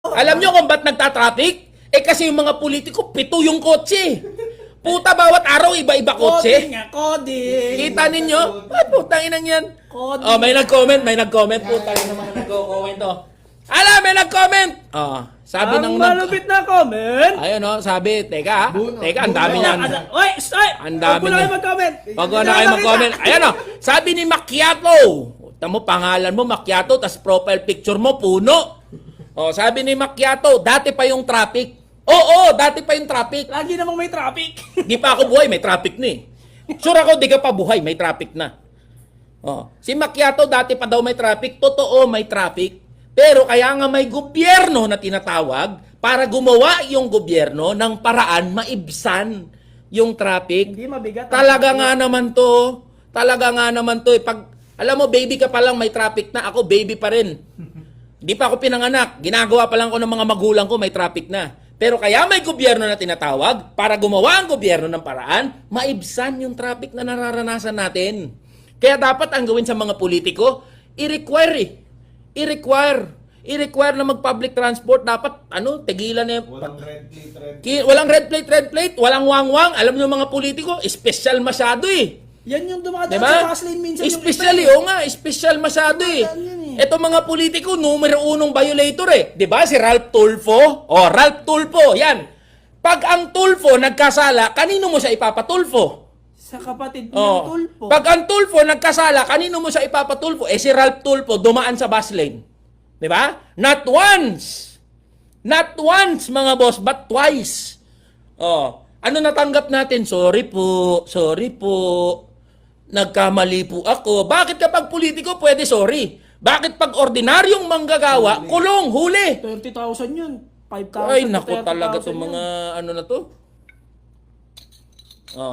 Alam nyo kung ba't nagtatraffic? Eh kasi yung mga politiko, 7 yung kotse. Puta, bawat araw, iba-iba kotse. Coding nga, coding. Kita ninyo? Ay, putang inang yan. Coding. Oh, may nag-comment. Putang ina naman nag-comment, oh. Ala, may nag-comment. Oh, sabi ng... Ang malupit na comment. Ayun, oh, sabi, teka, ang dami niyan. Oy, stop! Ang dami Huwag mo na niyan. kayo mag-comment. Wag na kayo mag-comment. Ayan, oh, sabi ni Macchiato. Tamo, pangalan mo, Macchiato, tas profile picture mo, puno. Oh, sabi ni Macchiato, dati pa yung traffic. Oo, dati pa yung traffic. Lagi namang may traffic. Di pa ako buhay, may traffic na eh. Sure ako, di ka pa buhay, may traffic na. Oh, si Macchiato, dati pa daw may traffic. Totoo, may traffic. Pero kaya nga may gobyerno na tinatawag para gumawa yung gobyerno ng paraan maibsan yung traffic. Hindi mabigat. Talaga nga naman to. Eh. Pag, alam mo, baby ka pa lang, may traffic na. Ako, baby pa rin. Di pa ako pinanganak. Ginagawa pa lang ko ng mga magulang ko, may traffic na. Pero kaya may gobyerno na tinatawag para gumawa ang gobyerno ng paraan, maibsan yung traffic na nararanasan natin. Kaya dapat ang gawin sa mga politiko, i-require na mag-public transport. Dapat, tigilan na yung... Walang red plate, walang wangwang. Alam nyo mga politiko, special masyado eh. Yan yung dumadaan Diba? sa fast lane minsan. Especially, special masyado eh. Ito mga politiko, numero 1 violator eh. Diba? Si Ralph Tulfo. Ralph Tulfo, yan. Pag ang Tulfo nagkasala, kanino mo siya ipapatulfo? Sa kapatid ng Tulfo. Pag ang Tulfo nagkasala, kanino mo siya ipapatulfo? Si Ralph Tulfo dumaan sa bus lane. Diba? Not once, mga boss, but twice. Ano natanggap natin? Sorry po. Nagkamali po ako. Bakit kapag politiko pwede sorry? Bakit pag ordinaryong manggagawa, kulong, huli? 30,000 yun. 5,000. Ay, naku 30,000 talaga itong yun. mga na to.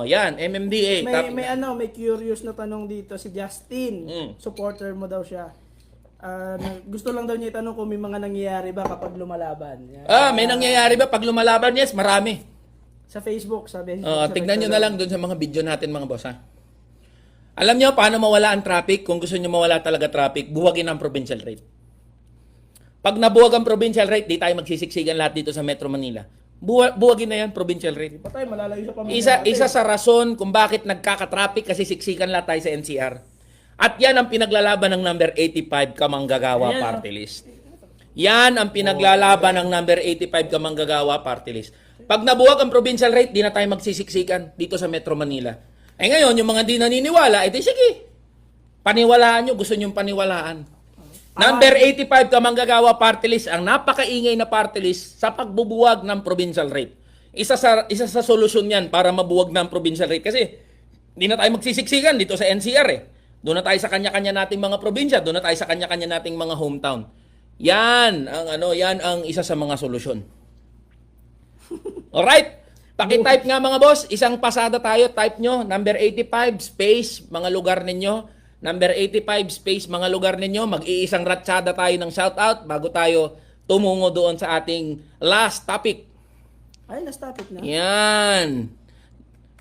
Yan, MMDA. May curious na tanong dito si Justin. Supporter mo daw siya. Gusto lang daw niya itanong kung may mga nangyayari ba kapag lumalaban. May nangyayari ba pag lumalaban? Yes, marami. Sa Facebook, sabi. Tignan nyo na lang doon sa mga video natin mga boss ha. Alam nyo paano mawala ang traffic? Kung gusto nyo mawala talaga traffic, buwagin ang provincial rate. Pag nabuwag ang provincial rate, di tayo magsisiksikan lahat dito sa Metro Manila. Buwagin na yan, provincial rate. Patay, malalayo sa pamilya. Isa sa rason kung bakit nagkaka-traffic kasi siksikan lahat tayo sa NCR. At yan ang pinaglalaban ng number 85 Kamanggagawa Party List. Yan ang pinaglalaban ng number 85 Kamanggagawa Party List. Pag nabuwag ang provincial rate, di na tayo magsisiksikan dito sa Metro Manila. Ngayon, yung mga di naniniwala, edi sige. Paniwalaan nyo, gusto nyo paniwalaan. Number 85 Kamanggagawa Party List, ang napakaingay na party list sa pagbubuwag ng provincial rate. Isa sa solusyon yan para mabuwag ng provincial rate. Kasi, di na tayo magsisiksikan dito sa NCR eh. Doon na tayo sa kanya-kanya nating mga probinsya, doon na tayo sa kanya-kanya nating mga hometown. Yan ang isa sa mga solusyon. Alright? Paki-type nga mga boss, isang pasada tayo, type nyo, number 85 space, mga lugar ninyo. Number 85 space, mga lugar ninyo. Mag-iisang ratsada tayo ng shoutout bago tayo tumungo doon sa ating last topic. Ay, last topic na. Yan.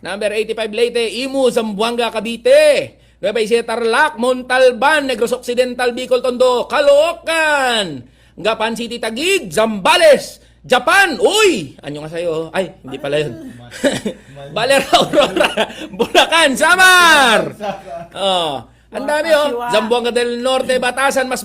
Number 85 Leyte, Imu, Zamboanga, Cavite. Nueva Ecija, Tarlac, Montalban, Negros Occidental, Bicol, Tondo, Caloocan, Gapan City, Taguig, Zambales, Japan. Uy! Anyo nga sa'yo? Ay, hindi pala yun. Balera, Aurora, Bulacan, Samar. Ang dami Zamboanga del Norte, Batasan, mas